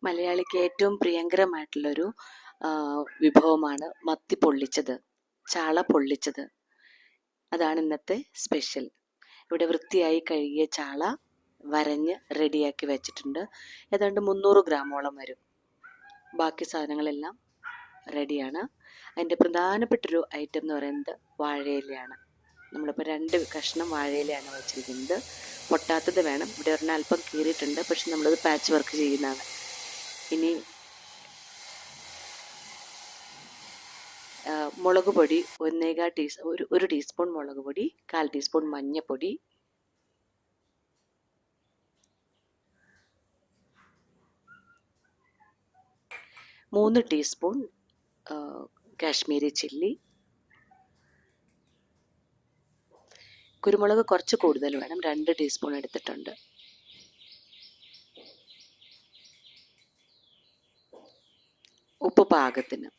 മലയാളിക്ക് ഏറ്റവും പ്രിയങ്കരമായിട്ടുള്ളൊരു വിഭവമാണ് മത്തി പൊള്ളിച്ചത്, ചാള പൊള്ളിച്ചത്. അതാണ് ഇന്നത്തെ സ്പെഷ്യൽ. ഇവിടെ വൃത്തിയായി കഴുകിയ ചാള വരഞ്ഞ് റെഡിയാക്കി വെച്ചിട്ടുണ്ട്. ഏതാണ്ട് 300 ഗ്രാമോളം വരും. ബാക്കി സാധനങ്ങളെല്ലാം റെഡിയാണ്. അതിൻ്റെ പ്രധാനപ്പെട്ടൊരു ഐറ്റം എന്ന് പറയുന്നത് വാഴയിലയാണ്. നമ്മളിപ്പോൾ 2 കഷ്ണം വാഴയിലയാണ് വെച്ചിരിക്കുന്നത്. പൊട്ടാത്തത് വേണം. ഇവിടെ ഒരെണ്ണം അല്പം കീറിയിട്ടുണ്ട്, പക്ഷെ നമ്മളത് പാച്ച് വർക്ക് ചെയ്യുന്നതാണ്. ഇനി മുളക് പൊടി ഒരു ടീസ്പൂൺ മുളക് പൊടി, 1/4 ടീസ്പൂൺ മഞ്ഞൾപ്പൊടി, മൂന്ന് ടീസ്പൂൺ കാശ്മീരി ചില്ലി, കുരുമുളക് കുറച്ച് കൂടുതൽ വേണം, 2 ടീസ്പൂൺ എടുത്തിട്ടുണ്ട്. ഉപ്പ് പാകത്തിന്.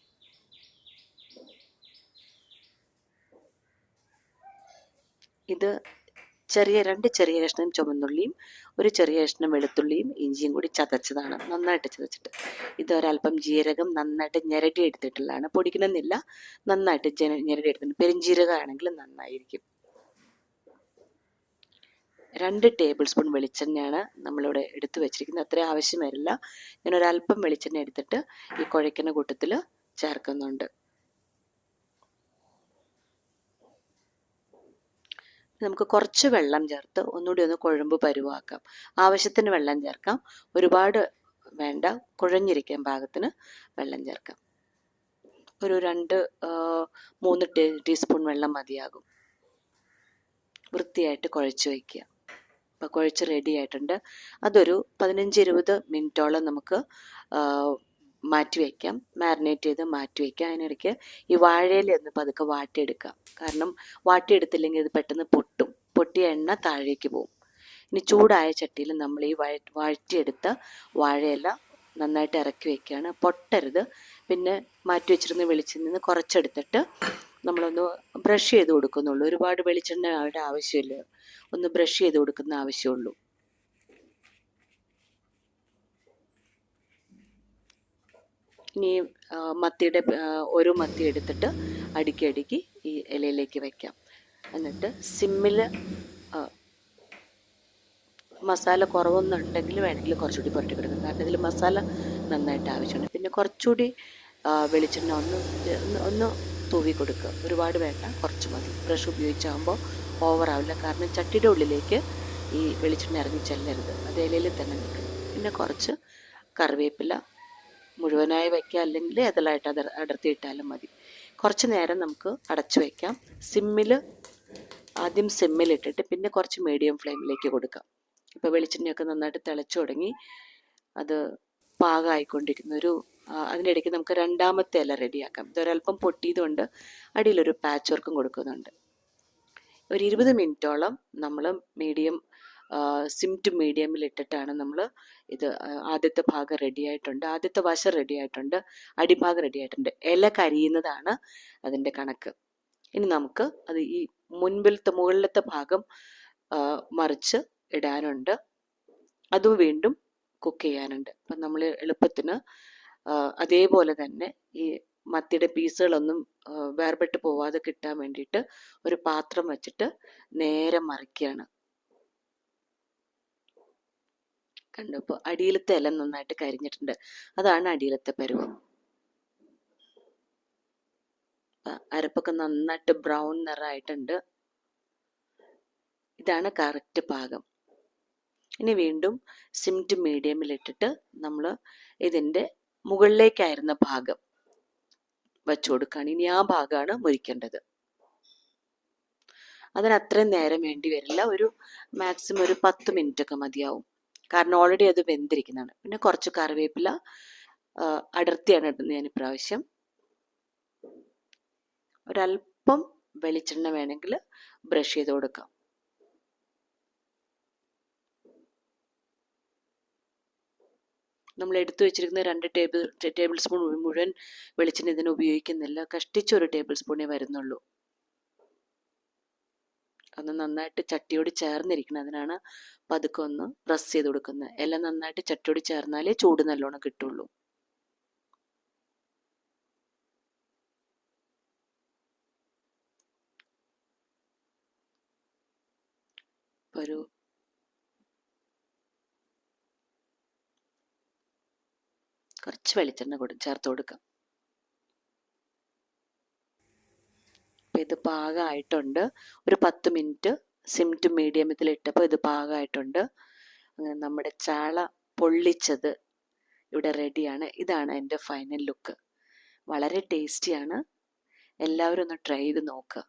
ഇത് രണ്ട് ചെറിയ കഷ്ണം ചുവന്നുള്ളിയും ഒരു ചെറിയ കഷ്ണം വെളുത്തുള്ളിയും ഇഞ്ചിയും കൂടി ചതച്ചതാണ്, നന്നായിട്ട് ചതച്ചിട്ട്. ഇത് ഒരല്പം ജീരകം നന്നായിട്ട് ഞെരടി എടുത്തിട്ടുള്ളതാണ്, പൊടിക്കണമെന്നില്ല, നന്നായിട്ട് ഞെരടി എടുത്തിട്ടുണ്ട്. പെരുംജീരകമാണെങ്കിൽ നന്നായിരിക്കും. 2 ടേബിൾ സ്പൂൺ വെളിച്ചെണ്ണയാണ് നമ്മളിവിടെ എടുത്തു വെച്ചിരിക്കുന്നത്. അത്രയും ആവശ്യം വരില്ല. ഞാൻ ഒരല്പം വെളിച്ചെണ്ണ എടുത്തിട്ട് ഈ കുഴയ്ക്കുന്ന കൂട്ടത്തിൽ ചേർക്കുന്നുണ്ട്. നമുക്ക് കുറച്ച് വെള്ളം ചേർത്ത് ഒന്നുകൂടി ഒന്ന് കുഴമ്പ് പരുവാക്കാം. ആവശ്യത്തിന് വെള്ളം ചേർക്കാം, ഒരുപാട് വേണ്ട, കുഴഞ്ഞിരിക്കാൻ പാകത്തിന് വെള്ളം ചേർക്കാം. ഒരു 2-3 ടീസ്പൂൺ വെള്ളം മതിയാകും. വൃത്തിയായിട്ട് കുഴച്ച് വയ്ക്കുക. അപ്പോൾ കുഴച്ച് റെഡി ആയിട്ടുണ്ട്. അതൊരു 15-20 മിനിറ്റോളം നമുക്ക് മാറ്റി വയ്ക്കാം, മാരിനേറ്റ് ചെയ്ത് മാറ്റി വയ്ക്കാം. അതിനിടയ്ക്ക് ഈ വാഴയില ഒന്ന് പതുക്കെ വാട്ടിയെടുക്കാം. കാരണം വാട്ടിയെടുത്തില്ലെങ്കിൽ ഇത് പെട്ടെന്ന് പൊട്ടിയ എണ്ണ താഴേക്ക് പോകും. ഇനി ചൂടായ ചട്ടിയിൽ നമ്മൾ ഈ വഴറ്റിയെടുത്ത വാഴയില നന്നായിട്ട് ഇറക്കി വയ്ക്കുകയാണ്. പൊട്ടരുത്. പിന്നെ മാറ്റി വെച്ചിരുന്ന വെളിച്ചെണ്ണ കുറച്ചെടുത്തിട്ട് നമ്മളൊന്ന് ബ്രഷ് ചെയ്ത് കൊടുക്കുന്നുള്ളൂ. ഒരുപാട് വെളിച്ചെണ്ണയുടെ ആവശ്യമില്ല, ഒന്ന് ബ്രഷ് ചെയ്ത് കൊടുക്കുന്ന ആവശ്യമുള്ളൂ. ഇനി ഒരു മത്തി എടുത്തിട്ട് അടുക്കി ഈ ഇലയിലേക്ക് വയ്ക്കാം. എന്നിട്ട് സിമ്മിൽ, മസാല കുറവൊന്നുണ്ടെങ്കിൽ വേണമെങ്കിൽ കുറച്ചുകൂടി പുരട്ടി കൊടുക്കാം. കാരണം ഇതിൽ മസാല നന്നായിട്ട് ആവശ്യമുണ്ട്. പിന്നെ കുറച്ചുകൂടി വെളിച്ചെണ്ണ ഒന്ന് തൂവി കൊടുക്കുക. ഒരുപാട് വേണ്ട, കുറച്ച് മതി. ബ്രഷ് ഉപയോഗിച്ചാകുമ്പോൾ ഓവറാവില്ല. കാരണം ചട്ടിയുടെ ഉള്ളിലേക്ക് ഈ വെളിച്ചെണ്ണ ഇറങ്ങി ചെല്ലരുത്, അത് ഇലയിൽ തന്നെ നിൽക്കും. പിന്നെ കുറച്ച് കറിവേപ്പില മുഴുവനായി വയ്ക്കുക, അല്ലെങ്കിൽ അതിലായിട്ട് അടർത്തിയിട്ടാലും മതി. കുറച്ച് നേരം നമുക്ക് അടച്ചു വയ്ക്കാം. ആദ്യം സിമ്മിലിട്ടിട്ട് പിന്നെ കുറച്ച് മീഡിയം ഫ്ലെയിമിലേക്ക് കൊടുക്കാം. ഇപ്പോൾ വെളിച്ചെണ്ണയൊക്കെ നന്നായിട്ട് തിളച്ചു തുടങ്ങി, അത് പാകമായിക്കൊണ്ടിരിക്കുന്ന അതിൻ്റെ ഇടയ്ക്ക് നമുക്ക് രണ്ടാമത്തെ ഇല റെഡിയാക്കാം. ഇതൊരല്പം പൊട്ടിയതുകൊണ്ട് അടിയിലൊരു പാച്ച് വർക്കും കൊടുക്കുന്നുണ്ട്. ഒരു 20 മിനിറ്റോളം നമ്മൾ സിം ടു മീഡിയമിൽ ഇട്ടിട്ടാണ് നമ്മൾ ഇത്. ആദ്യത്തെ ഭാഗം റെഡിയായിട്ടുണ്ട്, ആദ്യത്തെ വശം റെഡിയായിട്ടുണ്ട്, അടിഭാഗം റെഡിയായിട്ടുണ്ട്. ഇല കരിയുന്നതാണ് അതിൻ്റെ കണക്ക്. ഇനി നമുക്ക് അത് ഈ മുകളിലത്തെ ഭാഗം മറിച്ച് ഇടാനുണ്ട്, അതും വീണ്ടും കുക്ക് ചെയ്യാനുണ്ട്. അപ്പം നമ്മൾ എളുപ്പത്തിന് അതേപോലെ തന്നെ ഈ മത്തിയുടെ പീസുകളൊന്നും വേർപെട്ട് പോവാതെ കിട്ടാൻ വേണ്ടിയിട്ട് ഒരു പാത്രം വെച്ചിട്ട് നേരെ മറിക്കുകയാണ്. കണ്ടു, ഇപ്പോൾ അടിയിലത്തെ ഇല നന്നായിട്ട് കരിഞ്ഞിട്ടുണ്ട്. അതാണ് അടിയിലത്തെ പരുവം. അരപ്പൊക്കെ നന്നായിട്ട് ബ്രൗൺ നിറമായിട്ടുണ്ട്. ഇതാണ് കറക്റ്റ് പാകം. ഇനി വീണ്ടും സിം ടു മീഡിയമിലിട്ടിട്ട് നമ്മൾ ഇതിൻ്റെ മുകളിലേക്കായിരുന്ന ഭാഗം വച്ചു കൊടുക്കുകയാണ്. ഇനി ആ ഭാഗമാണ് മുരിക്കേണ്ടത്. അതിന് അത്രയും നേരം വേണ്ടി വരില്ല, മാക്സിമം ഒരു 10 മിനിറ്റ് ഒക്കെ മതിയാവും. കാരണം ഓൾറെഡി അത് വെന്തിരിക്കുന്നതാണ്. പിന്നെ കുറച്ച് കറിവേപ്പില അടർത്തിയാണ് ഇടുന്നത് ഞാൻ ഇപ്രാവശ്യം. ഒരല്പം വെളിച്ചെണ്ണ വേണമെങ്കിൽ ബ്രഷ് ചെയ്ത് കൊടുക്കാം. നമ്മൾ എടുത്തു വെച്ചിരിക്കുന്ന 2 ടേബിൾ സ്പൂൺ മുഴുവൻ വെളിച്ചെണ്ണ ഇതിന് ഉപയോഗിക്കുന്നില്ല, കഷ്ടിച്ച് 1 ടേബിൾ സ്പൂണേ വരുന്നുള്ളൂ. ഒന്ന് നന്നായിട്ട് ചട്ടിയോട് ചേർന്നിരിക്കണം. അതിനാണ് പതുക്കെ ഒന്ന് പ്രസ് ചെയ്ത് കൊടുക്കുന്നത്. എല്ലാം നന്നായിട്ട് ചട്ടിയോട് ചേർന്നാലേ ചൂട് നല്ലോണം കിട്ടുള്ളൂ. ഒരു കുറച്ച് വെളിച്ചെണ്ണ ചേർത്ത് കൊടുക്കാം. അപ്പം ഇത് പാകമായിട്ടുണ്ട്. ഒരു 10 മിനിറ്റ് സിം ടു മീഡിയത്തിൽ ഇട്ടപ്പോൾ ഇത് പാകമായിട്ടുണ്ട്. അങ്ങനെ നമ്മുടെ ചാള പൊള്ളിച്ചത് ഇവിടെ റെഡിയാണ്. ഇതാണ് എൻ്റെ ഫൈനൽ ലുക്ക്. വളരെ ടേസ്റ്റിയാണ്. എല്ലാവരും ഒന്ന് ട്രൈ ചെയ്ത് നോക്കുക.